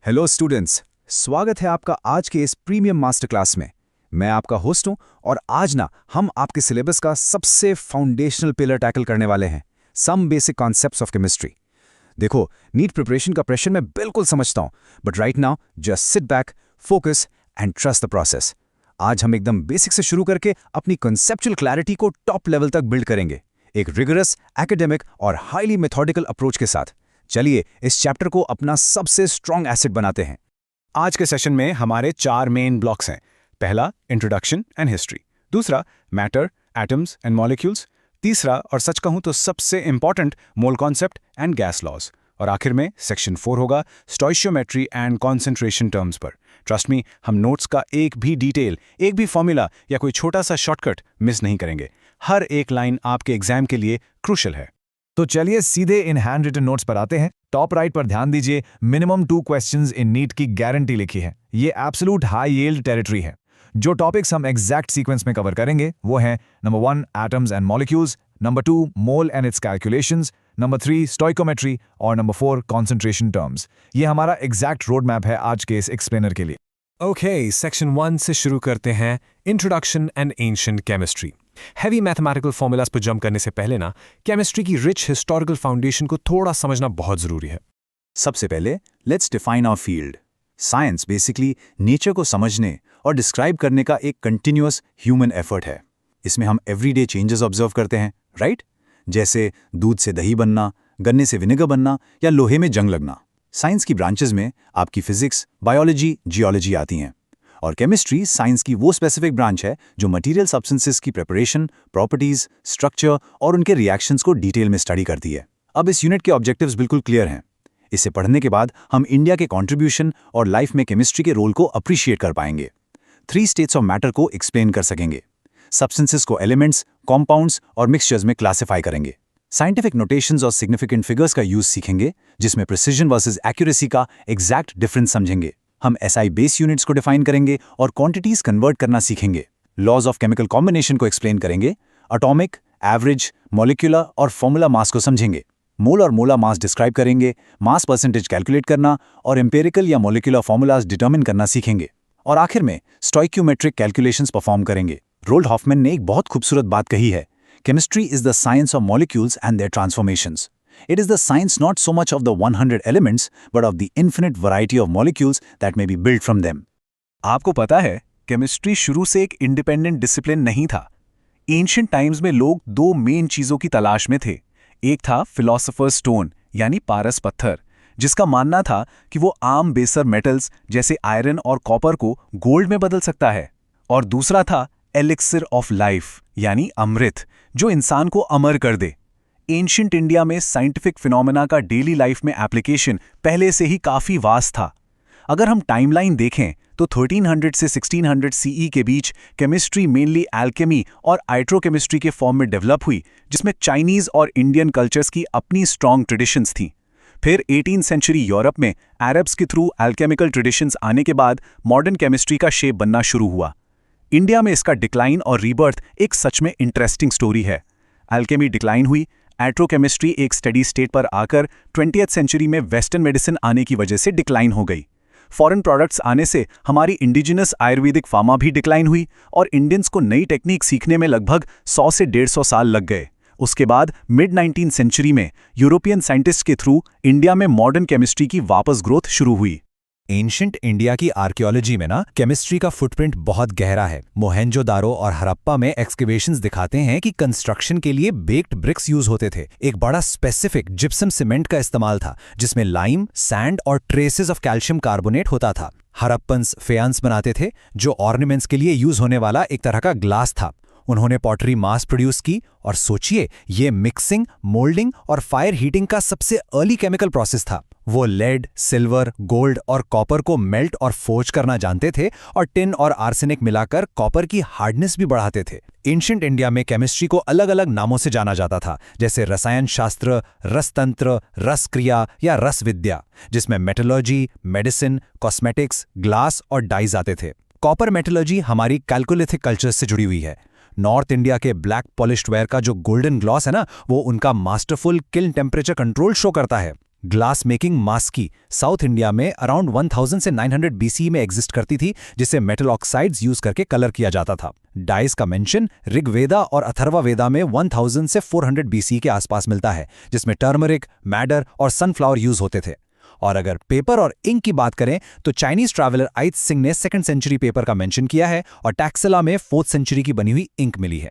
Hello students, स्वागत है आपका आज के इस प्रीमियम मास्टर क्लास में। मैं आपका होस्ट हूं और आज ना हम आपके सिलेबस का सबसे फाउंडेशनल पिलर टैकल करने वाले हैं, some basic concepts of chemistry. देखो, नीट प्रिपरेशन का प्रेशर मैं बिल्कुल समझता हूं, but right now just sit back, focus and trust the process. आज हम एकदम बेसिक से शुरू करके अपनी कॉन्सेप्चुअल क्लैरिटी को टॉप लेवल तक बिल्ड करेंगे, एक रिगरस, एकेडमिक और हाईली मेथोडिकल अप्रोच के साथ। चलिए इस चैप्टर को अपना सबसे स्ट्रॉन्ग एसेट बनाते हैं। आज के सेशन में हमारे 4 मेन ब्लॉक्स हैं। पहला, इंट्रोडक्शन एंड हिस्ट्री। दूसरा, मैटर, एटम्स एंड मॉलिक्यूल्स। तीसरा, और सच कहूं तो सबसे important, mole concept and gas laws. और आखिर में सेक्शन 4 होगा स्टोइशियोमेट्री एंड कॉन्सेंट्रेशन टर्म्स पर। ट्रस्ट मी, हम नोट्स का एक भी डिटेल, एक भी फॉर्मूला या कोई छोटा सा शॉर्टकट मिस नहीं करेंगे। हर एक लाइन आपके एग्जाम के लिए क्रूशल है। तो चलिए सीधे इन हैंड रिटन नोट्स पर आते हैं। टॉप राइट पर ध्यान दीजिए, मिनिमम 2 क्वेश्चंस इन नीट की गारंटी लिखी है। ये एब्सोल्यूट हाई यील्ड टेरिटरी है। जो टॉपिक्स हम एग्जैक्ट सीक्वेंस में कवर करेंगे वो हैं number 1 atoms and molecules, number 2 mole and it's calculations, number 3 stoichiometry और नंबर 4 कॉन्सेंट्रेशन टर्म्स। ये हमारा एग्जैक्ट रोड मैप है आज के इस एक्सप्लेनर के लिए। ओके, सेक्शन 1 से शुरू करते हैं, introduction and ancient chemistry. Heavy mathematical formulas पर जंप करने से पहले ना केमिस्ट्री की रिच हिस्टोरिकल फाउंडेशन को थोड़ा समझना बहुत जरूरी है। सबसे पहले let's define our field. Science basically nature को समझने और डिस्क्राइब करने का एक कंटिन्यूअस ह्यूमन एफर्ट है। इसमें हम एवरीडे चेंजेस ऑब्जर्व करते हैं, राइट? जैसे दूध से दही बनना, गन्ने से विनेगर बनना या लोहे में जंग लगना। साइंस की ब्रांचेस में आपकी फिजिक्स, बायोलॉजी, जियोलॉजी आती हैं, और केमिस्ट्री साइंस की वो स्पेसिफिक ब्रांच है जो मटेरियल सब्सटेंसेस की प्रिपरेशन, प्रॉपर्टीज, स्ट्रक्चर और उनके रिएक्शंस को डिटेल में स्टडी करती है। अब इस यूनिट के ऑब्जेक्टिव्स बिल्कुल क्लियर हैं। इसे पढ़ने के बाद हम इंडिया के कंट्रीब्यूशन और लाइफ में केमिस्ट्री के रोल को अप्रिशिएट कर पाएंगे। 3 स्टेट्स ऑफ मैटर को एक्सप्लेन कर सकेंगे। सब्सटेंसेस को एलिमेंट्स, कॉम्पाउंड्स और मिक्सचर्स में क्लासिफाई करेंगे। साइंटिफिक नोटेशंस और सिग्निफिकेंट फिगर्स का यूज सीखेंगे, जिसमें प्रिसिजन वर्सेस एक्यूरेसी का एग्जैक्ट डिफरेंस समझेंगे। हम एसआई बेस यूनिट्स को डिफाइन करेंगे और क्वांटिटीज कन्वर्ट करना सीखेंगे। लॉज ऑफ केमिकल कॉम्बिनेशन को एक्सप्लेन करेंगे। एटॉमिक, एवरेज, मॉलिक्यूलर और फॉर्मूला मास को समझेंगे। मोल और मोलर मास डिस्क्राइब करेंगे, मास परसेंटेज कैलकुलेट करना और एम्पिरिकल या मॉलिक्यूलर फॉर्मूलाज डिटरमिन करना सीखेंगे। और आखिर में स्टोइकियोमेट्रिक कैलकुलेशंस परफॉर्म करेंगे। रोल्ड हॉफमैन ने एक बहुत खूबसूरत बात कही है, chemistry is the science of molecules and their transformations. It is the science not so much of the 100 elements, but of the infinite variety of molecules that may be built from them. आपको पता है, chemistry शुरू से एक independent discipline नहीं था। Ancient times में लोग 2 मेन चीजों की तलाश में थे। एक था फिलोसोफर्स स्टोन यानी पारस पत्थर, जिसका मानना था कि वो आम बेसर मेटल्स जैसे आयरन और कॉपर को गोल्ड में बदल सकता है। और दूसरा था एलिक्सिर ऑफ लाइफ यानी अमृत, जो इंसान को अमर कर दे। एंशिएंट इंडिया में साइंटिफिक फिनोमेना का डेली लाइफ में एप्लीकेशन पहले से ही काफी वास्ट था। अगर हम टाइमलाइन देखें तो 1300 से 1600 सीई के बीच केमिस्ट्री मेनली एल्केमी और हाइड्रोकेमिस्ट्री के फॉर्म में डेवलप हुई, जिसमें चाइनीज और इंडियन कल्चर्स की अपनी स्ट्रॉन्ग ट्रेडिशंस थी। फिर 18th सेंचुरी यूरोप में अरब्स के थ्रू एल्केमिकल ट्रेडिशंस आने के बाद मॉडर्न केमिस्ट्री का शेप बनना शुरू हुआ। इंडिया में इसका डिक्लाइन और रीबर्थ एक सच में इंटरेस्टिंग स्टोरी है। एल्केमी डिक्लाइन हुई, एट्रोकेमिस्ट्री एक स्टडी स्टेट पर आकर 20th सेंचुरी में वेस्टर्न मेडिसिन आने की वजह से डिक्लाइन हो गई। फॉरेन प्रोडक्ट्स आने से हमारी इंडिजिनस आयुर्वेदिक फार्मा भी डिक्लाइन हुई और इंडियंस को नई टेक्निक सीखने में लगभग 100 से 150 साल लग गए। उसके बाद मिड 19th सेंचुरी में यूरोपियन साइंटिस्ट के थ्रू इंडिया में मॉडर्न केमिस्ट्री की वापस ग्रोथ शुरू हुई। एंशिएंट इंडिया की आर्कियोलॉजी में ना केमिस्ट्री का फुटप्रिंट बहुत गहरा है। मोहेंजोदारो और हड़प्पा में एक्सकेवेशंस दिखाते हैं कि कंस्ट्रक्शन के लिए बेक्ड ब्रिक्स यूज होते थे। एक बड़ा स्पेसिफिक जिप्सम सीमेंट का इस्तेमाल था, जिसमें लाइम, सैंड और ट्रेसेस ऑफ कैल्शियम कार्बोनेट होता था। हड़प्पन्स फेयांस बनाते थे, जो ऑर्नामेंट्स के लिए यूज होने वाला एक तरह का ग्लास था। उन्होंने पॉटरी मास प्रोड्यूस की, और सोचिए, ये मिक्सिंग, मोल्डिंग और फायर हीटिंग का सबसे अर्ली केमिकल प्रोसेस था। वो लेड, सिल्वर, गोल्ड और कॉपर को मेल्ट और फोर्ज करना जानते थे और टिन और आर्सेनिक मिलाकर कॉपर की हार्डनेस भी बढ़ाते थे। एंशिएंट इंडिया में केमिस्ट्री को अलग अलग नामों से जाना जाता था, जैसे रसायन शास्त्र, रसतंत्र, रस क्रिया या रस विद्या, जिसमें मेटलर्जी, मेडिसिन, कॉस्मेटिक्स, ग्लास और डाइज आते थे। कॉपर मेटलर्जी हमारी कैल्कोलिथिक कल्चर से जुड़ी हुई है। नॉर्थ इंडिया के ब्लैक पॉलिश्ड वेयर का जो गोल्डन ग्लॉस है ना, वो उनका masterful kiln temperature control show करता है। ग्लास मेकिंग मास्की साउथ इंडिया में अराउंड 1000 से 900 BCE में एग्जिस्ट करती थी, जिसे मेटल ऑक्साइड्स यूज करके कलर किया जाता था। डाइस का मेंशन ऋग्वेदा और अथर्ववेदा में 1000 से 400 BCE के आसपास मिलता है, जिसमें टर्मरिक, मैडर और सनफ्लावर यूज होते थे। और अगर पेपर और इंक की बात करें तो चाइनीज ट्रैवलर आइट सिंह ने 2nd सेंचुरी पेपर का मेंशन किया है और टैक्सला में 4th सेंचुरी की बनी हुई इंक मिली है।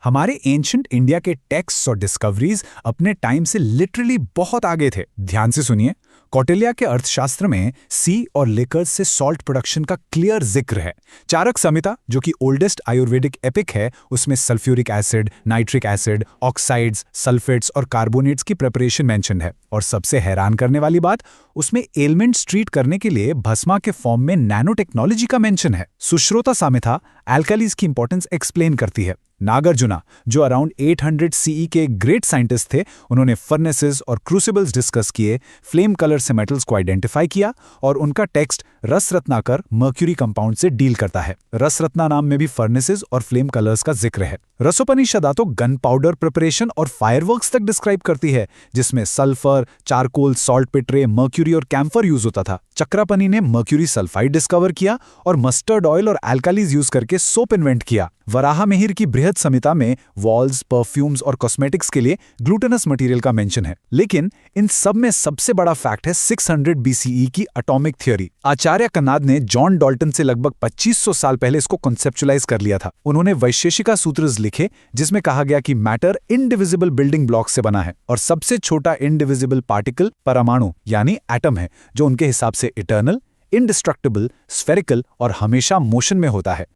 हमारे एंशंट इंडिया के टेक्स्ट और डिस्कवरीज अपने टाइम से लिटरली बहुत आगे थे। ध्यान से सुनिए, कौटिल्य के अर्थशास्त्र में सी और लिकर्स से सॉल्ट प्रोडक्शन का क्लियर जिक्र है। चारक संहिता, जो कि ओल्डेस्ट आयुर्वेदिक एपिक है, उसमें sulphuric acid, nitric acid, oxides, sulphates और कार्बोनेट्स की प्रिपरेशन मेंशन है। और सबसे हैरान करने वाली बात, उसमें एलिमेंट्स ट्रीट करने के लिए भस्मा के फॉर्म में नैनो टेक्नोलॉजी का मेंशन है। सुश्रोता सामिथा एल्कालीज की इंपॉर्टेंस एक्सप्लेन करती है। नागार्जुना, जो अराउंड 800 CE के ग्रेट साइंटिस्ट थे, उन्होंने फर्नेसेस और क्रूसिबल्स डिस्कस किए, फ्लेम कलर से मेटल्स को आइडेंटिफाई किया, और उनका टेक्स्ट रस रत्नाकर मर्क्यूरी कंपाउंड से डील करता है। रस रत्ना नाम में भी फर्नेसेस और फ्लेम कलर्स का जिक्र है। रसोपनिषदा तो गन पाउडर प्रिपरेशन और फायरवर्क्स तक डिस्क्राइब करती है, जिसमें सल्फर, चारकोल, सॉल्ट पिट्रे, मर्क्यूरी और कैम्फर यूज होता था। चक्रपनी ने मर्क्यूरी सल्फाइड डिस्कवर किया और मस्टर्ड ऑयल और एल्कालीज यूज करके सोप इन्वेंट किया। वराहा मिहिर की बृहद संहिता में वॉल्स, परफ्यूम्स और कॉस्मेटिक्स के लिए ग्लूटेनस मटेरियल का मेंशन है। लेकिन इन सब में सबसे बड़ा फैक्ट है 600 BCE की एटॉमिक थ्योरी। आचार्य कनाद ने जॉन डॉल्टन से लगभग 2500 साल पहले इसको कॉन्सेप्चुलाइज कर लिया था। उन्होंने वैशेषिका सूत्र लिखे, जिसमें कहा गया कि मैटर इनडिविजिबल बिल्डिंग ब्लॉक से बना है और सबसे छोटा इनडिविजिबल पार्टिकल परमाणु यानी एटम है, जो उनके हिसाब से इटर्नल, इंडिस्ट्रक्टिबल, स्फेरिकल और हमेशा मोशन में होता है।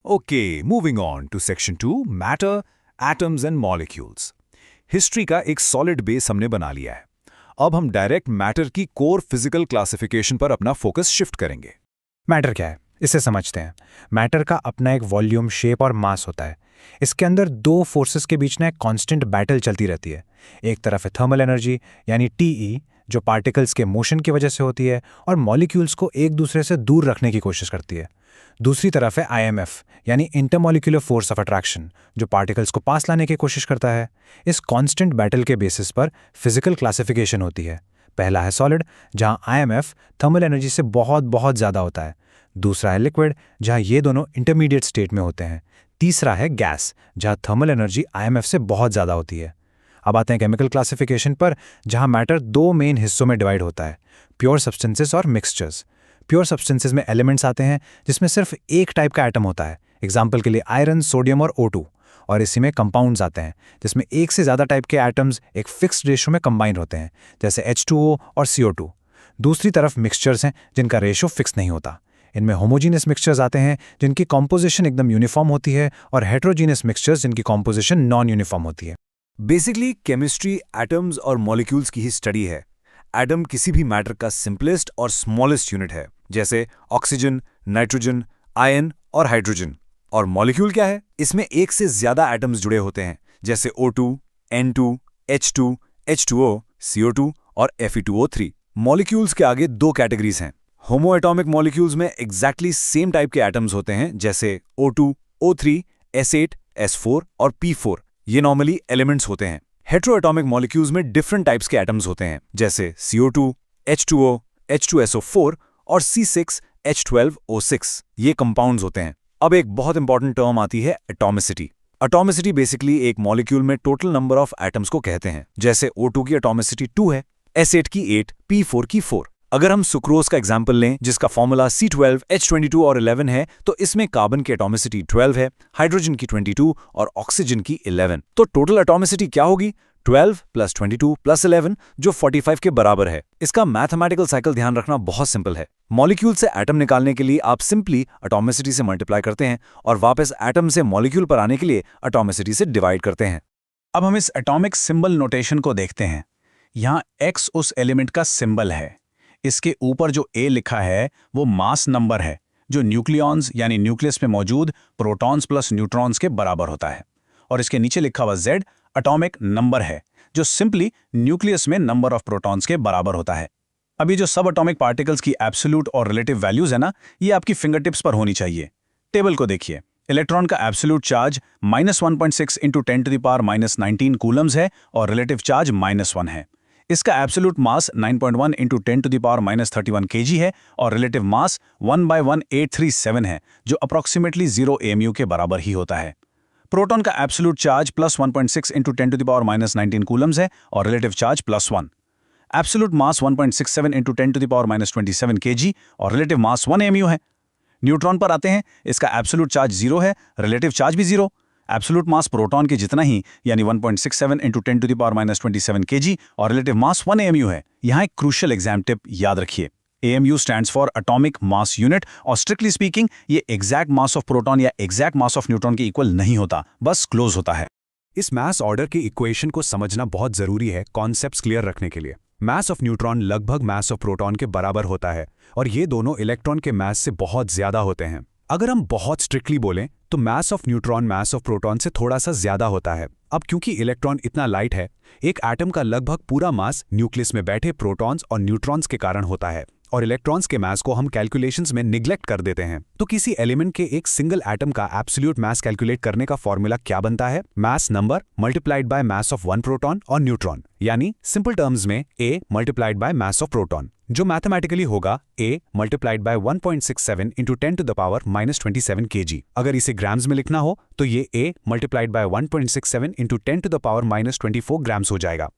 Okay, moving on to section 2, matter, atoms and molecules. History का एक सॉलिड बेस हमने बना लिया है। अब हम डायरेक्ट मैटर की कोर फिजिकल क्लासिफिकेशन पर अपना फोकस शिफ्ट करेंगे। मैटर क्या है, इसे समझते हैं। मैटर का अपना एक वॉल्यूम, शेप और मास होता है। इसके अंदर दो फोर्सेस के बीच ना एक कांस्टेंट बैटल चलती रहती है। एक तरफ है थर्मल एनर्जी यानी TE, जो पार्टिकल्स के मोशन की वजह से होती है और मॉलिक्यूल्स को एक दूसरे से दूर रखने की कोशिश करती है। दूसरी तरफ है IMF यानी इंटरमॉलिक्यूलर फोर्स ऑफ अट्रैक्शन, जो पार्टिकल्स को पास लाने की कोशिश करता है। इस कांस्टेंट बैटल के बेसिस पर फिजिकल क्लासिफिकेशन होती है। पहला है सॉलिड, जहां IMF थर्मल एनर्जी से बहुत बहुत ज़्यादा होता है। दूसरा है लिक्विड, जहां ये दोनों इंटरमीडिएट स्टेट में होते हैं। तीसरा है गैस, जहां थर्मल एनर्जी IMF से बहुत ज़्यादा होती है। अब आते हैं केमिकल क्लासिफिकेशन पर, जहां मैटर दो मेन हिस्सों में डिवाइड होता है, प्योर सब्सटेंसेस और मिक्सचर्स। प्योर सब्सटेंसेस में एलिमेंट्स आते हैं जिसमें सिर्फ एक टाइप का एटम होता है, एग्जाम्पल के लिए आयरन, सोडियम और O2। और इसी में कंपाउंड्स आते हैं जिसमें एक से ज़्यादा टाइप के एटम्स एक फिक्स्ड रेशो में कंबाइन होते हैं, जैसे H2O और CO2। दूसरी तरफ मिक्सचर्स हैं जिनका रेशो फिक्स नहीं होता। इनमें होमोजीनियस मिक्सचर्स आते हैं जिनकी कॉम्पोजिशन एकदम यूनिफॉर्म होती है, और हेट्रोजीनियस मिक्सचर्स जिनकी कॉम्पोजिशन नॉन यूनिफॉर्म होती है। बेसिकली केमिस्ट्री एटम्स और मॉलिक्यूल्स की ही स्टडी है। एटम किसी भी मैटर का सिंपलेस्ट और स्मॉलेस्ट यूनिट है, जैसे ऑक्सीजन, नाइट्रोजन, आयन और हाइड्रोजन। और मॉलिक्यूल क्या है? इसमें एक से ज्यादा एटम्स जुड़े होते हैं, जैसे O2, N2, H2, H2O, CO2 और Fe2O3। मॉलिक्यूल्स के आगे दो कैटेगरीज हैं। होमो एटॉमिक मॉलिक्यूल्स में एग्जैक्टली सेम टाइप के एटम्स होते हैं, जैसे O2, O3, S8, S4 और P4। ये नॉर्मली एलिमेंट्स होते हैं। हेट्रो एटॉमिक मॉलिक्यूल्स में डिफरेंट टाइप्स के एटम्स होते हैं, जैसे CO2, H2O, H2SO4 और C6H12O6। ये कंपाउंड्स होते हैं। अब एक बहुत इंपॉर्टेंट टर्म आती है एटॉमिसिटी। एटॉमिसिटी बेसिकली एक मॉलिक्यूल में टोटल नंबर ऑफ एटम्स को कहते हैं, जैसे O2 की एटॉमिसिटी 2 है, S8 की 8, P4 की 4। अगर हम सुक्रोज का एग्जाम्पल लें, जिसका फॉर्मूला C12, H22 और 11 है, तो इसमें कार्बन की एटॉमिसिटी 12 है, हाइड्रोजन की 22 और ऑक्सीजन की 11। तो टोटल एटॉमिसिटी क्या होगी? 12 + 22 + 11, जो 45 के बराबर है। इसका मैथमेटिकल साइकिल ध्यान रखना बहुत सिंपल है। मॉलिक्यूल से एटम निकालने के लिए आप सिंपली एटॉमिसिटी से मल्टीप्लाई करते हैं और वापस एटम से मॉलिक्यूल पर आने के लिए एटॉमिसिटी से डिवाइड करते हैं। अब हम इस एटॉमिक सिंबल नोटेशन को देखते हैं। यहाँ X उस एलिमेंट का सिंबल है। इसके ऊपर जो A लिखा है वो मास नंबर है, जो न्यूक्लियॉन्स यानी न्यूक्लियस में मौजूद प्रोटॉन्स प्लस न्यूट्रॉन्स के बराबर होता है। और इसके नीचे लिखा हुआ Z एटॉमिक नंबर है, जो सिंपली न्यूक्लियस में नंबर ऑफ प्रोटॉन्स के बराबर होता है। अब ये जो सब एटॉमिक पार्टिकल्स की एब्सोल्यूट और रिलेटिव वैल्यूज है ना, ये आपकी फिंगर टिप्स पर होनी चाहिए। टेबल को देखिए। इलेक्ट्रॉन का एब्सोल्यूट चार्ज -1.6 × 10⁻⁻19 कूलम्स है और रिलेटिव चार्ज -1 है। इसका absolute mass 9.1 into 10 to the power -31 kg है और रिलेटिव मास 1/1837 है, जो अप्रॉक्सीमेटली 0 AMU के बराबर ही होता है। प्रोटॉन का absolute charge plus 1.6 into 10 to the power -19 coulombs है और relative charge +1। Absolute mass 1.67 into 10 to the power -27 kg और रिलेटिव मास 1 AMU है। न्यूट्रॉन पर आते हैं, इसका एब्सोल्यूट चार्ज 0 है, रिलेटिव चार्ज भी 0। एब्सोल्यूट मास प्रोटॉन के जितना ही, यानी 1.67 into 10 to the power -27 kg और रिलेटिव मास 1 AMU है। यहाँ एक क्रूशियल एग्जाम टिप याद रखिए, AMU stands for atomic mass unit और स्ट्रिक्टली स्पीकिंग ये एग्जैक्ट मास ऑफ प्रोटॉन या एग्जैक्ट मास ऑफ न्यूट्रॉन के इक्वल नहीं होता, बस क्लोज होता है। इस मास ऑर्डर के इक्वेशन को समझना बहुत जरूरी है कॉन्सेप्ट्स क्लियर रखने के लिए। मास ऑफ न्यूट्रॉन लगभग मास ऑफ प्रोटॉन के बराबर होता है और ये दोनों इलेक्ट्रॉन के मास से बहुत ज्यादा होते हैं। अगर हम बहुत स्ट्रिक्टली बोलें तो mass of neutron mass of proton से थोड़ा सा ज्यादा होता है। अब क्योंकि इलेक्ट्रॉन इतना लाइट है, एक एटम का लगभग पूरा मास न्यूक्लियस में बैठे प्रोटॉन्स और न्यूट्रॉन्स के कारण होता है और इलेक्ट्रॉन्स के मास को हम कैलकुलेशंस में निग्लेक्ट कर देते हैं। तो किसी एलिमेंट के एक सिंगल एटम का एब्सोल्यूट मास कैलकुलेट करने का फॉर्मूला क्या बनता है? Mass number multiplied by mass of one proton और न्यूट्रॉन, यानी सिंपल टर्म्स में A multiplied by mass of proton, जो मैथमेटिकली होगा A multiplied by 1.67 into 10 to the power -27 kg। अगर इसे ग्राम्स में लिखना हो तो ये A multiplied by 1.67 into 10 to the power -24 grams हो जाएगा।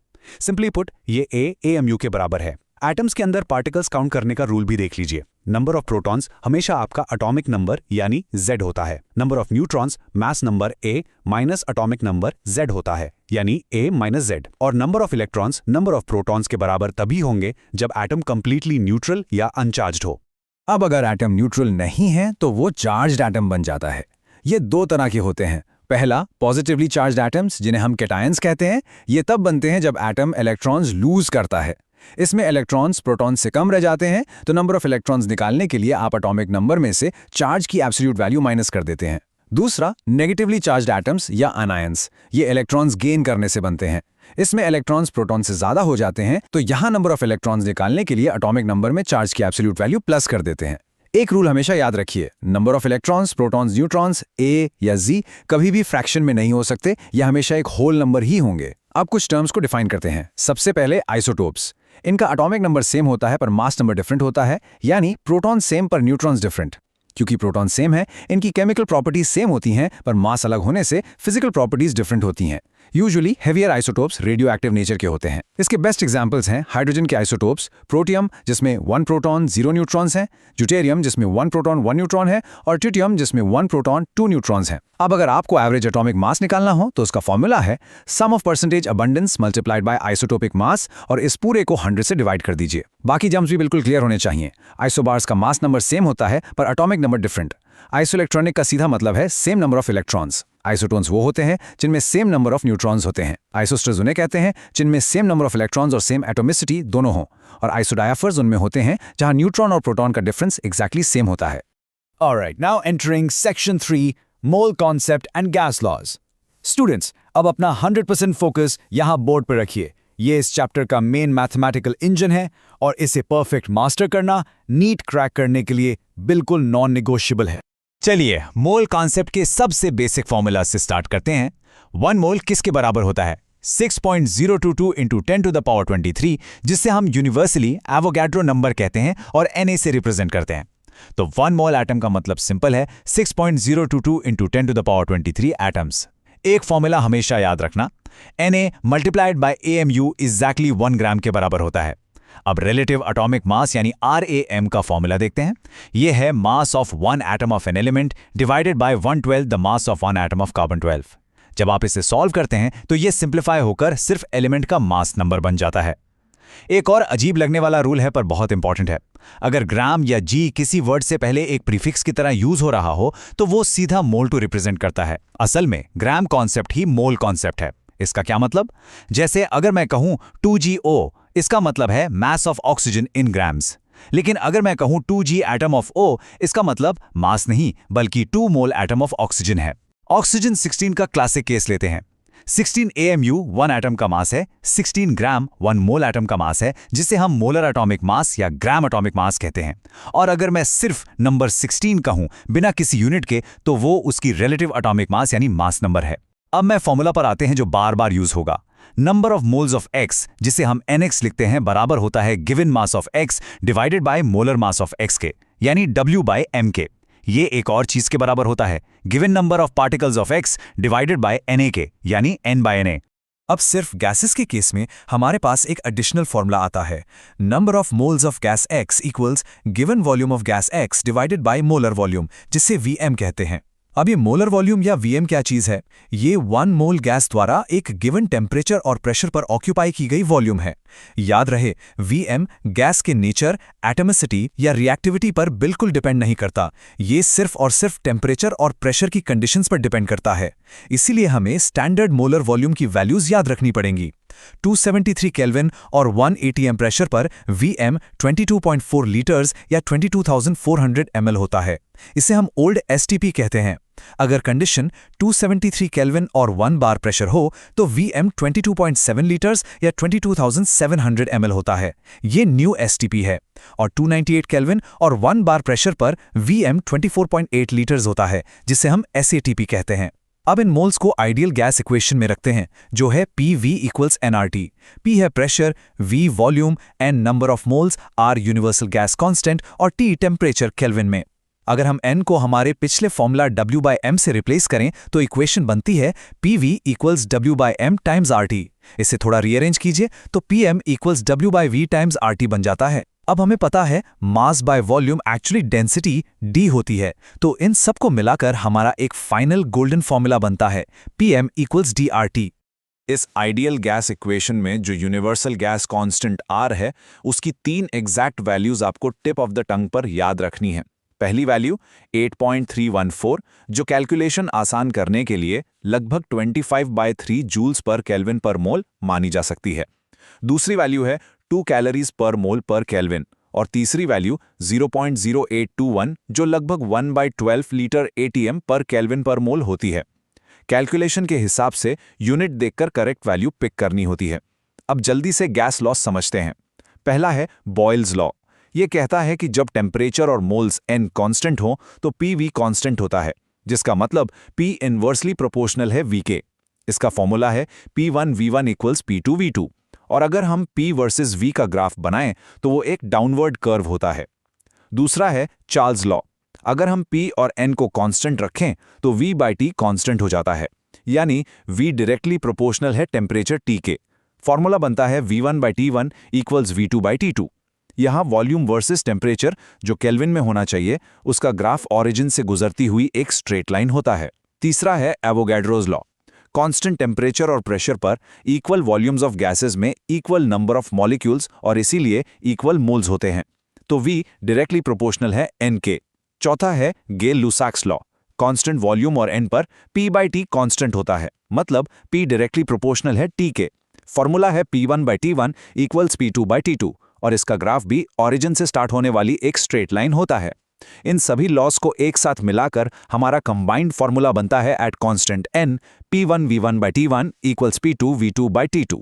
सिंपली पुट, ये A AMU के बराबर है। एटम्स के अंदर पार्टिकल्स काउंट करने का रूल भी देख लीजिए। नंबर ऑफ प्रोटॉन्स हमेशा आपका एटॉमिक नंबर यानी Z होता है। Number of neutrons mass number A minus atomic number Z होता है, यानी A माइनस Z। और number of electrons number of protons के बराबर तभी होंगे जब एटम कंप्लीटली न्यूट्रल या अनचार्ज्ड हो। अब अगर एटम न्यूट्रल नहीं है तो वो चार्ज्ड एटम बन जाता है। ये दो तरह के होते हैं। पहला, पॉजिटिवली चार्ज्ड एटम्स जिन्हें हम कैटायंस कहते हैं। ये तब बनते हैं जब एटम इलेक्ट्रॉन्स लूज करता है। इसमें इलेक्ट्रॉन्स प्रोटॉन से कम रह जाते हैं, तो नंबर ऑफ इलेक्ट्रॉन्स निकालने के लिए आप एटॉमिक नंबर में से चार्ज की एब्सोल्यूट वैल्यू माइनस कर देते हैं। दूसरा, नेगेटिवली चार्ज्ड एटम्स या अनायंस। ये इलेक्ट्रॉन्स गेन करने से बनते हैं। इसमें इलेक्ट्रॉन्स प्रोटॉन से ज्यादा हो जाते हैं, तो यहां नंबर ऑफ इलेक्ट्रॉन्स निकालने के लिए एटॉमिक नंबर में चार्ज की एब्सोल्यूट वैल्यू प्लस कर देते हैं। एक रूल हमेशा याद रखिए, number of electrons, protons, neutrons A या Z कभी भी फ्रैक्शन में नहीं हो सकते, यह हमेशा एक होल नंबर ही होंगे। अब कुछ टर्म्स को डिफाइन करते हैं। सबसे पहले आइसोटोप्स। इनका एटॉमिक नंबर सेम होता है पर मास नंबर डिफरेंट होता है, यानी प्रोटॉन सेम पर न्यूट्रॉन्स डिफरेंट। क्योंकि प्रोटॉन सेम है, इनकी केमिकल प्रॉपर्टीज सेम होती हैं पर मास अलग होने से फिजिकल प्रॉपर्टीज डिफरेंट होती हैं। Usually heavier isotopes radio active nature के होते हैं। इसके बेस्ट एग्जांपल्स हैं हाइड्रोजन के आइसोटोप्स, प्रोटियम जिसमें 1 प्रोटॉन 0 न्यूट्रॉन्स हैं, ड्यूटेरियम जिसमें 1 प्रोटॉन 1 न्यूट्रॉन है और ट्रिटियम जिसमें 1 प्रोटॉन 2 न्यूट्रॉन्स हैं। अब अगर आपको एवरेज एटॉमिक मास निकालना हो तो उसका फॉर्मूला है sum of percentage abundance multiplied by isotopic mass और इस पूरे को 100 से डिवाइड कर दीजिए। बाकी जम्स भी बिल्कुल क्लियर होने चाहिए। आइसोबार्स का मास नंबर सेम होता है पर एटॉमिक नंबर डिफरेंट। आइसोइलेक्ट्रॉनिक का सीधा मतलब है same number of electrons. Isotones वो होते हैं जिनमें सेम नंबर ऑफ न्यूट्रॉन्स होते हैं। आइसोस्टर्स उन्हें कहते हैं जिनमें सेम नंबर ऑफ इलेक्ट्रॉन्स और सेम एटोमिसिटी दोनों हों। और आइसोडायाफर्स उनमें होते हैं जहां न्यूट्रॉन और प्रोटॉन का डिफरेंस एग्जैक्टली सेम होता है। Alright, now entering section 3, mole concept and gas laws. Students, अब अपना 100% फोकस यहाँ बोर्ड पर रखिए। ये इस चैप्टर का मेन मैथमेटिकल इंजन है और इसे परफेक्ट मास्टर करना नीट क्रैक करने के लिए बिल्कुल नॉन नेगोशिएबल है। चलिए मोल कॉन्सेप्ट के सबसे बेसिक फॉर्मूला से स्टार्ट करते हैं। 1 मोल किसके बराबर होता है? 6.022 इंटू 10 टू द पावर 23, जिससे हम यूनिवर्सली एवोगैड्रो नंबर कहते हैं और Na से रिप्रेजेंट करते हैं। तो 1 मोल एटम का मतलब सिंपल है 6.022 into 10 to the power 23 atoms. एक फॉर्मूला हमेशा याद रखना, Na multiplied by AMU exactly 1 gram के बराबर होता है। अब रिलेटिव एटॉमिक मास यानी RAM का फॉर्मूला देखते हैं। यह है mass of 1 atom of an element divided by 1/12 the mass of 1 atom of carbon 12। जब आप इसे सॉल्व करते हैं तो यह सिंप्लीफाई होकर सिर्फ एलिमेंट का मास नंबर बन जाता है। एक और अजीब लगने वाला रूल है पर बहुत इंपॉर्टेंट है। अगर ग्राम या जी किसी वर्ड से पहले एक प्रीफिक्स की तरह यूज हो रहा हो तो वो सीधा मोल टू रिप्रेजेंट करता है। असल में ग्राम कॉन्सेप्ट ही मोल कॉन्सेप्ट है। इसका क्या मतलब? जैसे अगर मैं कहूं 2GO, इसका मतलब है mass of oxygen in grams. लेकिन अगर मैं कहूं 2G एटम ऑफ O, इसका मतलब मास नहीं बल्कि 2 मोल एटम ऑफ ऑक्सीजन है। ऑक्सीजन 16 का क्लासिक केस लेते हैं। 16 AMU 1 एटम का मास है, 16 ग्राम 1 मोल एटम का मास है, जिसे हम मोलर एटॉमिक मास या ग्राम एटॉमिक मास कहते हैं। और अगर मैं सिर्फ नंबर 16 कहूं बिना किसी यूनिट के तो वो उसकी रिलेटिव एटॉमिक मास यानी मास नंबर है। अब मैं फॉर्मूला पर आते हैं जो बार बार यूज होगा। Number of moles of x, जिसे हम nx लिखते हैं, बराबर होता है given mass of x divided by molar mass of x के, यानी w बाय m के। ये एक और चीज के बराबर होता है given number of particles of x divided by na के, यानी n बाय na। अब सिर्फ गैसेस के केस में हमारे पास एक एडिशनल फॉर्मूला आता है, number of moles of gas x equals given volume of gas x divided by molar volume, जिसे Vm कहते हैं। अब ये मोलर वॉल्यूम या Vm क्या चीज़ है? ये 1 मोल गैस द्वारा एक गिवन टेम्परेचर और प्रेशर पर ऑक्यूपाई की गई वॉल्यूम है। याद रहे, Vm गैस के नेचर, एटमिसिटी या रिएक्टिविटी पर बिल्कुल डिपेंड नहीं करता। ये सिर्फ और सिर्फ टेम्परेचर और प्रेशर की कंडीशंस पर डिपेंड करता है। इसीलिए हमें स्टैंडर्ड मोलर वॉल्यूम की वैल्यूज याद रखनी पड़ेंगी। 273 केल्विन और 1 atm प्रेशर पर Vm 22.4 लीटर्स या 22,400 ml होता है। इसे हम ओल्ड STP कहते हैं। अगर कंडीशन 273 केल्विन और 1 बार प्रेशर हो तो Vm 22.7 लीटर्स या 22,700 ml होता है। ये न्यू STP है। और 298 केल्विन और 1 बार प्रेशर पर Vm 24.8 लीटर्स होता है, जिसे हम SATP कहते हैं। अब इन मोल्स को आइडियल गैस इक्वेशन में रखते हैं, जो है PV इक्वल्स nRT। P है pressure, V volume, N number of moles, R universal gas constant और T टेम्परेचर केल्विन में। अगर हम N को हमारे पिछले फॉर्मूला W बाय M से रिप्लेस करें तो इक्वेशन बनती है PV equals W bye M times RT। इसे थोड़ा रीअरेंज कीजिए तो PM equals W by V times RT बन जाता है। अब हमें पता है mass by volume actually density D होती है, तो इन सब को मिलाकर हमारा एक फाइनल गोल्डन फॉर्मूला बनता है PM इक्वल्स DRT। इस आइडियल गैस इक्वेशन में जो यूनिवर्सल गैस कांस्टेंट R है, उसकी 3 एग्जैक्ट वैल्यूज आपको टिप ऑफ द टंग पर याद रखनी है। पहली वैल्यू 8.314, जो कैलकुलेशन आसान करने के लिए लगभग 25/3 जूल्स पर केल्विन पर मोल मानी जा सकती है। दूसरी वैल्यू है 2 कैलोरीज पर मोल पर केल्विन और तीसरी वैल्यू 0.0821, जो लगभग 1/12 लीटर ATM पर केल्विन पर मोल होती है। कैलकुलेशन के हिसाब से यूनिट देखकर करेक्ट वैल्यू पिक करनी होती है। अब जल्दी से गैस लॉस समझते हैं। पहला है बॉयल्स लॉ। ये कहता है कि जब टेम्परेचर और मोल्स N कांस्टेंट हो तो PV कांस्टेंट होता है, जिसका मतलब P इनवर्सली प्रोपोर्शनल है V के। इसका फॉर्मूला है P1V1 इक्वल्स P2V2, और अगर हम P वर्सेस V का ग्राफ बनाएं तो वो एक डाउनवर्ड कर्व होता है। दूसरा है चार्ल्स लॉ। अगर हम P और N को कांस्टेंट रखें तो V बाय T कांस्टेंट हो जाता है, यानी V डायरेक्टली प्रोपोर्शनल है टेम्परेचर T के। फॉर्मूला बनता है V1 bye T1 equals V2 by T2। यहाँ वॉल्यूम वर्सेस टेम्परेचर, जो केल्विन में होना चाहिए, उसका ग्राफ ऑरिजिन से गुजरती हुई एक स्ट्रेट लाइन होता है। तीसरा है एवोगैड्रोज लॉ। कांस्टेंट टेम्परेचर और प्रेशर पर इक्वल वॉल्यूम्स ऑफ गैसेस में इक्वल नंबर ऑफ मॉलिक्यूल्स और इसीलिए इक्वल मोल्स होते हैं, तो V डायरेक्टली प्रोपोर्शनल है N के। चौथा है गेल-लुसाक्स लॉ। कांस्टेंट वॉल्यूम और N पर P बाय T कांस्टेंट होता है, मतलब P डायरेक्टली प्रोपोर्शनल है T के। फॉर्मूला है P1 bye T1 equals P2 bye T2, और इसका ग्राफ भी ऑरिजिन से स्टार्ट होने वाली एक स्ट्रेट लाइन होता है। इन सभी लॉस को एक साथ मिलाकर हमारा कंबाइंड फॉर्मूला बनता है at constant N P1V1 by T1 equals P2V2 by T2।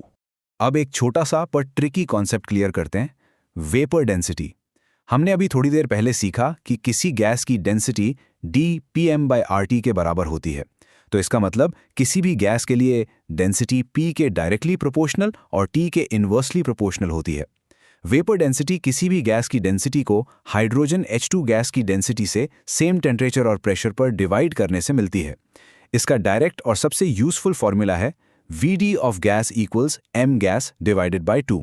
अब एक छोटा सा पर ट्रिकी कॉन्सेप्ट क्लियर करते हैं, वेपर डेंसिटी। हमने अभी थोड़ी देर पहले सीखा कि किसी गैस की डेंसिटी dPm बाय RT के बराबर होती है, तो इसका मतलब किसी भी गैस के लिए डेंसिटी P के डायरेक्टली प्रोपोर्शनल और T के इन्वर्सली प्रोपोर्शनल होती है। वेपर डेंसिटी किसी भी गैस की डेंसिटी को हाइड्रोजन H2 गैस की डेंसिटी से सेम टेम्परेचर और प्रेशर पर डिवाइड करने से मिलती है। इसका डायरेक्ट और सबसे यूजफुल फॉर्मूला है VD of gas equals M gas divided by 2।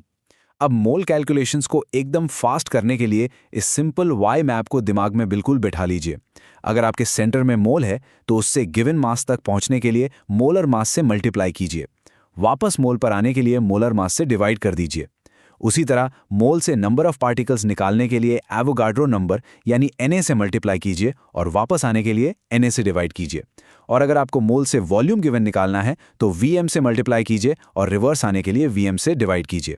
अब मोल कैलकुलेशंस को एकदम फास्ट करने के लिए इस सिंपल Y मैप को दिमाग में बिल्कुल बैठा लीजिए। अगर आपके सेंटर में मोल है तो उससे गिवन मास तक पहुंचने के लिए मोलर मास से मल्टीप्लाई कीजिए। वापस मोल पर आने के लिए मोलर मास से डिवाइड कर दीजिए। उसी तरह मोल से नंबर ऑफ पार्टिकल्स निकालने के लिए एवोगाड्रो नंबर यानी Na से मल्टीप्लाई कीजिए और वापस आने के लिए Na से डिवाइड कीजिए। और अगर आपको मोल से वॉल्यूम गिवन निकालना है तो Vm से मल्टीप्लाई कीजिए और रिवर्स आने के लिए Vm से डिवाइड कीजिए।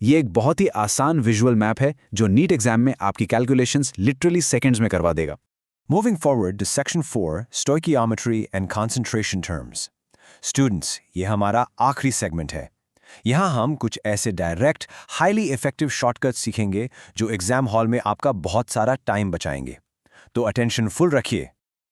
ये एक बहुत ही आसान विजुअल मैप है जो नीट एग्जाम में आपकी कैलकुलेशंस लिटरली सेकंड्स में करवा देगा। Moving forward to Section 4, Stoichiometry and Concentration Terms. Students, ये हमारा आखिरी सेगमेंट है। यहाँ हम कुछ ऐसे डायरेक्ट, हाईली इफेक्टिव शॉर्टकट्स सीखेंगे जो एग्जाम हॉल में आपका बहुत सारा टाइम बचाएंगे। तो अटेंशन फुल रखिए।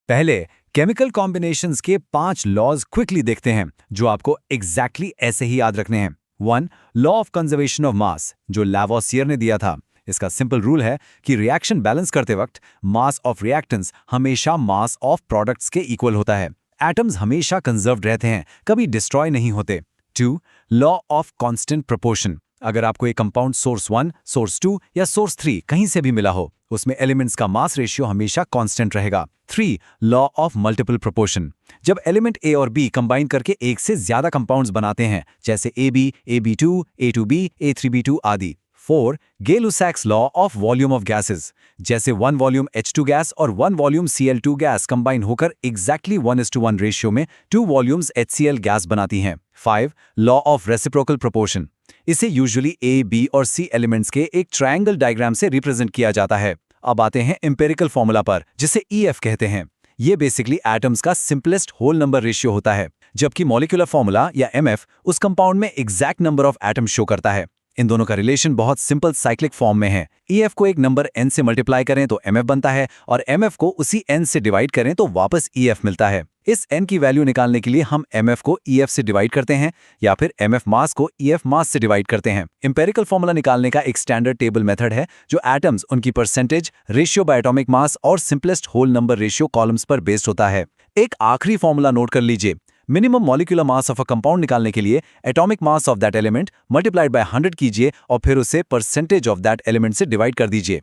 पहले केमिकल कॉम्बिनेशंस के 5 लॉज क्विकली देखते हैं जो आपको एग्जैक्टली ऐसे ही याद रखने हैं। 1. Law of conservation of mass, जो लावोसियर ने दिया था। इसका सिंपल रूल है कि रिएक्शन बैलेंस करते वक्त मास ऑफ रिएक्टेंट्स हमेशा मास ऑफ प्रोडक्ट्स के इक्वल होता है। एटम्स हमेशा कंजर्व्ड रहते हैं, कभी डिस्ट्रॉय नहीं होते। 2. Law of constant proportion. अगर आपको एक कंपाउंड सोर्स 1, सोर्स 2 या सोर्स 3 कहीं से भी मिला हो, उसमें एलिमेंट्स का मास रेशियो हमेशा कांस्टेंट रहेगा। 3. Law of multiple proportion. जब एलिमेंट ए और बी कंबाइन करके एक से ज्यादा कंपाउंड्स बनाते हैं, जैसे AB, AB2, A2B, A3B2 आदि। 4. Gay-Lussac's law of volume of gases. जैसे 1 वॉल्यूम H2 गैस और 1 वॉल्यूम Cl2 गैस कंबाइन होकर एग्जैक्टली 1:1 रेशियो में 2 वॉल्यूम्स HCl गैस बनाती हैं। 5. Law of reciprocal proportion. इसे यूजुअली A, B और C एलिमेंट्स के एक ट्रायंगल डायग्राम से रिप्रेजेंट किया जाता है। अब आते हैं एम्पिरिकल फॉर्मूला पर, जिसे EF कहते हैं। ये बेसिकली एटम्स का सिंपलेस्ट होल नंबर रेशियो होता है, जबकि मॉलिक्यूलर फॉर्मूला या MF उस कंपाउंड में exact number of atom show करता है। इन दोनों का रिलेशन बहुत सिंपल साइक्लिक फॉर्म में है। EF को एक नंबर n से मल्टीप्लाई करें तो MF बनता है, और MF को उसी n से डिवाइड करें तो वापस EF मिलता है। इस n की वैल्यू निकालने के लिए हम MF को EF से डिवाइड करते हैं, या फिर MF मास को EF मास से डिवाइड करते हैं। एम्पिरिकल फॉर्मूला निकालने का एक स्टैंडर्ड टेबल मेथड है, जो एटम्स, उनकी percentage, ratio by atomic mass और simplest whole number ratio columns पर बेस्ड होता है। एक आखिरी फॉर्मूला नोट कर लीजिए। Minimum molecular mass of a compound निकालने के लिए atomic mass of that element multiplied by 100 कीजिए और फिर उसे परसेंटेज ऑफ दैट एलिमेंट से डिवाइड कर दीजिए।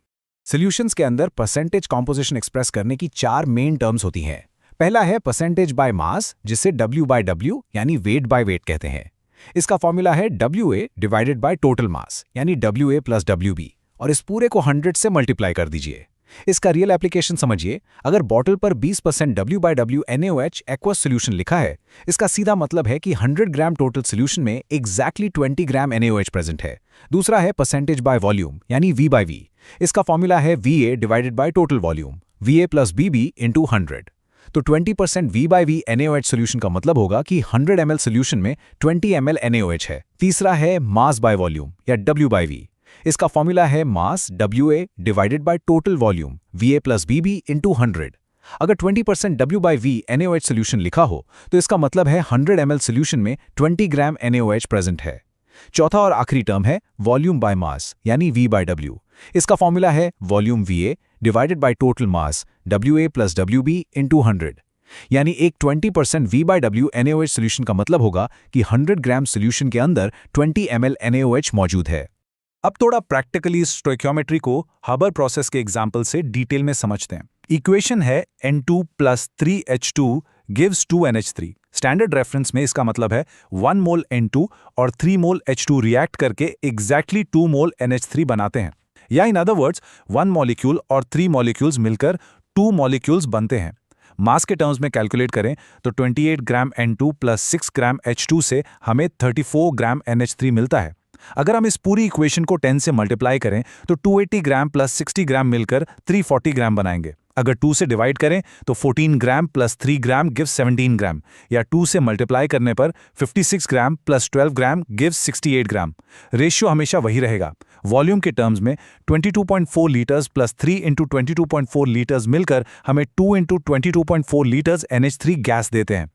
सॉल्यूशंस के अंदर परसेंटेज कॉम्पोजिशन एक्सप्रेस करने की 4 मेन टर्म्स होती हैं। पहला है परसेंटेज बाय मास, जिसे W बाय W यानी वेट बाय वेट कहते हैं। इसका फॉर्मूला है WA डिवाइडेड बाय टोटल मास यानी WA प्लस WB, और इस पूरे को 100 से मल्टीप्लाई कर दीजिए। इसका रियल एप्लीकेशन समझिए। अगर बॉटल पर 20% W by W NaOH aqueous solution लिखा है, इसका सीधा मतलब है कि 100 ग्राम टोटल सोल्यूशन में एग्जैक्टली 20 ग्राम NaOH प्रेजेंट है। दूसरा है परसेंटेज बाय वॉल्यूम यानी V बाय V। इसका फॉर्मूला है VA divided by total volume, VA plus BB into 100। तो 20% V by V NaOH solution का मतलब होगा कि 100 ml सोल्यूशन में 20 ml NaOH है। तीसरा है मास बाय वॉल्यूम या W बाय V। इसका फॉर्मूला है mass WA divided by total volume, VA plus BB into 100। अगर 20% W by V NaOH solution लिखा हो, तो इसका मतलब है 100 ml सोल्यूशन में 20 ग्राम NaOH प्रेजेंट है। चौथा और आखिरी टर्म है वॉल्यूम बाय मास यानी V बाय W। इसका फॉर्मूला है volume VA divided by total mass, WA plus WB into 100। यानी एक 20% V by W NaOH solution का मतलब होगा कि 100 ग्राम सोल्यूशन के अंदर 20 ml NaOH मौजूद है। अब थोड़ा प्रैक्टिकली स्टोइकियोमेट्री को हबर प्रोसेस के एग्जाम्पल से डिटेल में समझते हैं। इक्वेशन है N2 + 3H2 gives 2NH3। Standard reference में इसका मतलब है 1 मोल N2 और 3 मोल H2 रिएक्ट करके एग्जैक्टली 2 मोल NH3 बनाते हैं, या इन अदर वर्ड्स 1 मॉलिक्यूल और 3 मॉलिक्यूल्स मिलकर 2 मॉलिक्यूल्स बनते हैं। मास के टर्म्स में कैलकुलेट करें तो 28 ग्राम N2 + 6 ग्राम H2 से हमें 34 ग्राम NH3 मिलता है। अगर हम इस पूरी इक्वेशन को 10 से मल्टीप्लाई करें तो 280 ग्राम + 60 ग्राम मिलकर 340 ग्राम बनाएंगे। अगर 2 से डिवाइड करें तो 14 ग्राम + 3 ग्राम गिव्स 17 ग्राम, या 2 से मल्टीप्लाई करने पर 56 ग्राम + 12 ग्राम गिव्स 68 ग्राम। रेशियो हमेशा वही रहेगा। वॉल्यूम के टर्म्स में 22.4 लीटर्स + 3 × 22.4 लीटर्स मिलकर हमें 2 × 22.4 लीटर्स NH3 गैस देते हैं।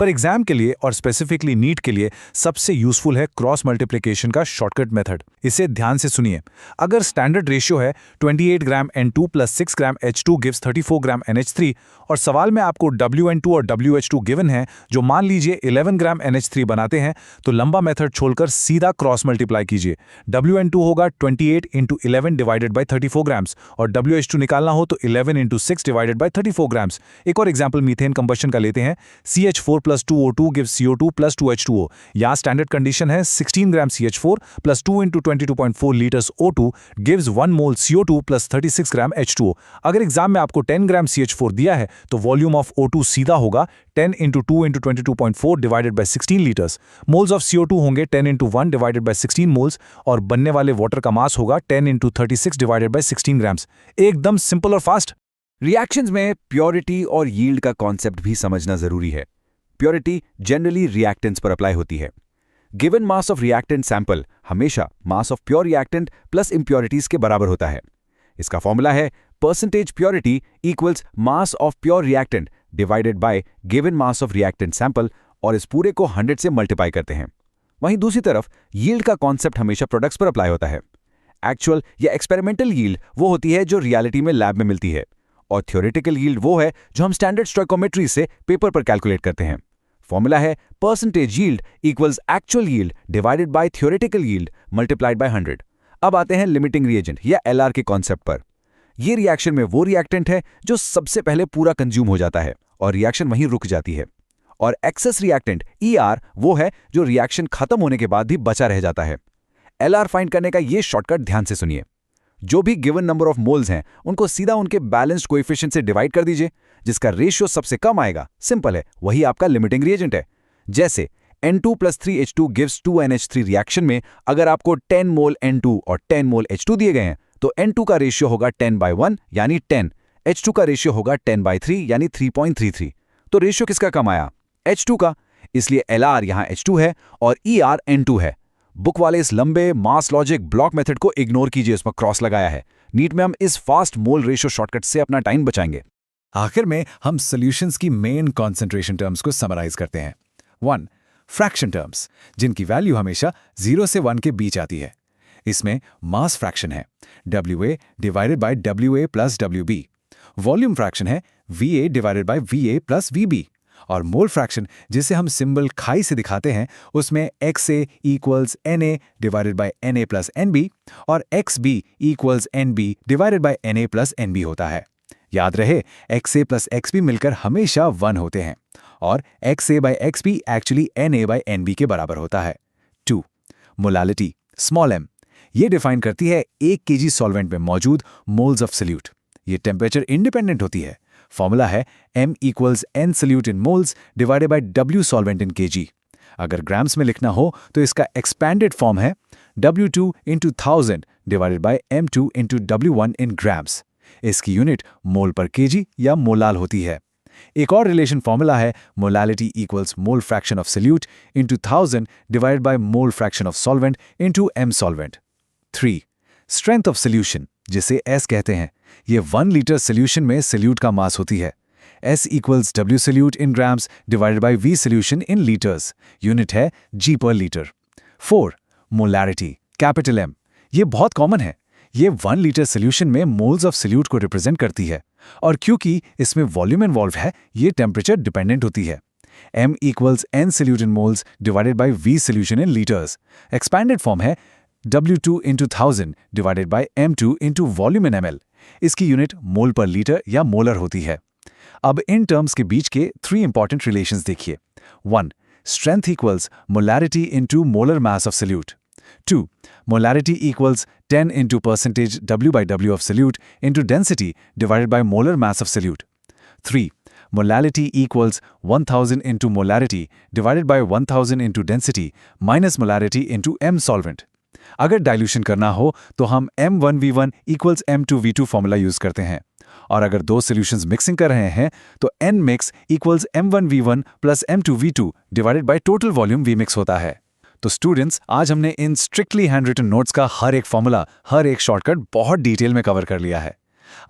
पर एग्जाम के लिए और स्पेसिफिकली नीट के लिए सबसे यूजफुल है क्रॉस मल्टीप्लिकेशन का शॉर्टकट मेथड। इसे ध्यान से सुनिए। अगर स्टैंडर्ड रेशियो है 28 ग्राम N2 + 6 ग्राम H2 गिव्स 34 ग्राम NH3, और सवाल में आपको WN2 और WH2 गिवन है जो मान लीजिए 11 ग्राम NH3 बनाते हैं, तो लंबा मेथड छोड़कर सीधा क्रॉस मल्टीप्लाई कीजिए। WN2 होगा 28 × 11 डिवाइडेड बाय 34 ग्राम्स, और WH2 निकालना हो तो 11 × 6 डिवाइडेड बाय 34 ग्राम्स। एक और एग्जाम्पल मीथेन कंबशन का लेते हैं। CH4 + 2O2 gives CO2 + 2H2O। यहाँ स्टैंडर्ड कंडीशन है 16 ग्राम CH4 + 2 × 22.4 लीटर्स O2 gives 1 मोल CO2 + 36 ग्राम H2O। अगर एग्जाम में आपको 10 ग्राम CH4 दिया है तो वॉल्यूम ऑफ O2 सीधा होगा 10 × 2 × 22.4 divided by 16 litres. Moles of CO2 होंगे 10 × 1 डिवाइडेड बाय 16 मोल्स, और बनने वाले वाटर का मास होगा 10 × 36 डिवाइडेड बाय 16 ग्राम्स। एकदम सिंपल और फास्ट। रिएक्शंस में प्योरिटी और यील्ड का कॉन्सेप्ट भी समझना जरूरी है। प्योरिटी जनरली रिएक्टेंट्स पर अप्लाई होती है। Given mass of reactant sample हमेशा mass of pure reactant plus impurities के बराबर होता है। इसका फॉर्मूला है percentage purity equals mass of pure reactant divided by given mass of reactant sample, और इस पूरे को 100 से मल्टीप्लाई करते हैं। वहीं दूसरी तरफ यील्ड का कॉन्सेप्ट हमेशा प्रोडक्ट्स पर अप्लाई होता है। एक्चुअल या एक्सपेरिमेंटल यील्ड वो होती है जो रियलिटी में लैब में मिलती है, और थ्योरेटिकल यील्ड वो है जो हम स्टैंडर्ड स्टोइकोमेट्री से पेपर पर कैलकुलेट करते हैं। फॉर्मूला है percentage yield equals actual yield divided by theoretical yield multiplied by 100। अब आते हैं लिमिटिंग रिएजेंट या एलआर के कॉन्सेप्ट पर। ये रिएक्शन में वो रिएक्टेंट है जो सबसे पहले पूरा कंज्यूम हो जाता है और रिएक्शन वहीं रुक जाती है, और एक्सेस रिएक्टेंट ईआर वो है जो रिएक्शन खत्म होने के बाद भी बचा रह जाता है। एलआर फाइंड करने का ये शॉर्टकट ध्यान से सुनिए। जो भी गिवन नंबर ऑफ मोल्स हैं उनको सीधा उनके बैलेंस्ड कोएफिशिएंट से डिवाइड कर दीजिए, जिसका रेशियो सबसे कम आएगा। सिंपल है, वही आपका लिमिटिंग रिएजेंट है। जैसे N2 + 3H2 gives 2NH3 reaction में अगर आपको 10 मोल N2 और 10 मोल H2 दिए गए हैं तो N2 का रेशियो होगा 10/1 यानी 10, H2 का रेशियो होगा 10/3 यानी 3.33। तो रेशियो किसका कम आया? H2 का, इसलिए LR यहाँ H2 है और ER N2 है। बुक वाले इस लंबे मास लॉजिक ब्लॉक मेथड को इग्नोर कीजिए, उसमें क्रॉस लगाया है। नीट में हम इस फास्ट मोल रेशियो शॉर्टकट से अपना टाइम बचाएंगे। आखिर में हम सॉल्यूशंस की मेन कॉन्सेंट्रेशन टर्म्स को समराइज करते हैं। 1. फ्रैक्शन टर्म्स, जिनकी वैल्यू हमेशा 0 से 1 के बीच आती है। इसमें मास फ्रैक्शन है WA divided bye WA + WB, volume fraction है VA divided bye VA + VB, और मोल फ्रैक्शन जिसे हम सिंबल खाई से दिखाते हैं उसमें XA = NA divided by NA + NB और XB = NB divided by NA + NB होता है। याद रहे, XA + XB मिलकर हमेशा 1 होते हैं और XA/XB एक्चुअली NA/NB के बराबर होता है। 2. मोलालिटी स्मॉल m, ये डिफाइन करती है 1 kg सॉल्वेंट में मौजूद मोल्स ऑफ सॉल्यूट। ये टेम्परेचर इंडिपेंडेंट होती है। फॉर्मूला है m = n solute in moles divided by W solvent in kg। अगर ग्राम्स में लिखना हो तो इसका एक्सपैंडेड फॉर्म है W2 × 1000 divided by M2 × W1 in grams। इसकी यूनिट मोल पर kg या मोलाल होती है। एक और रिलेशन फॉर्मूला है molality equals mole fraction of solute into 1000 divided by mole fraction of solvent into m solvent. 3. Strength of solution, जिसे S कहते हैं, ये 1 लीटर सॉल्यूशन में सॉल्यूट का मास होती है। S = W solute in grams divided by V solution in liters, unit है G/liter। 4. Molarity capital M, ये बहुत कॉमन है। ये 1 लीटर सॉल्यूशन में मोल्स ऑफ सॉल्यूट को रिप्रेजेंट करती है, और क्योंकि इसमें वॉल्यूम इन्वॉल्व है ये टेम्परेचर डिपेंडेंट होती है। M = n solute in moles divided by V solution in liters। Expanded form है W2 × 1000 divided by M2 × volume in ml। इसकी यूनिट मोल पर लीटर या मोलर होती है। अब इन टर्म्स के बीच के 3 इंपॉर्टेंट रिलेशंस देखिए। 1. Strength equals molarity into molar mass of solute. 2. molarity = 10 × percentage W/W of solute into density divided by molar mass of solute. 3. molality = 1000 × molarity divided by 1000 × density minus molarity into m solvent. अगर dilution करना हो तो हम M1V1 = M2V2 formula use करते हैं, और अगर दो सॉल्यूशंस मिक्सिंग कर रहे हैं तो Nmix = M1V1 + M2V2 divided by total volume Vmix होता है। तो स्टूडेंट्स, आज हमने इन स्ट्रिक्टली हैंड रिटन नोट्स का हर एक फॉर्मूला, हर एक शॉर्टकट बहुत डिटेल में कवर कर लिया है।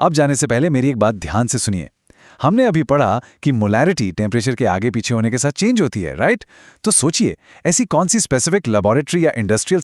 अब जाने से पहले मेरी एक बात ध्यान से सुनिए। हमने अभी पढ़ा कि मोलैरिटी टेम्परेचर के आगे पीछे होने के साथ चेंज होती है, राइट? तो सोचिए, ऐसी कौन सी स्पेसिफिक लेबोरेटरी या इंडस्ट्रियल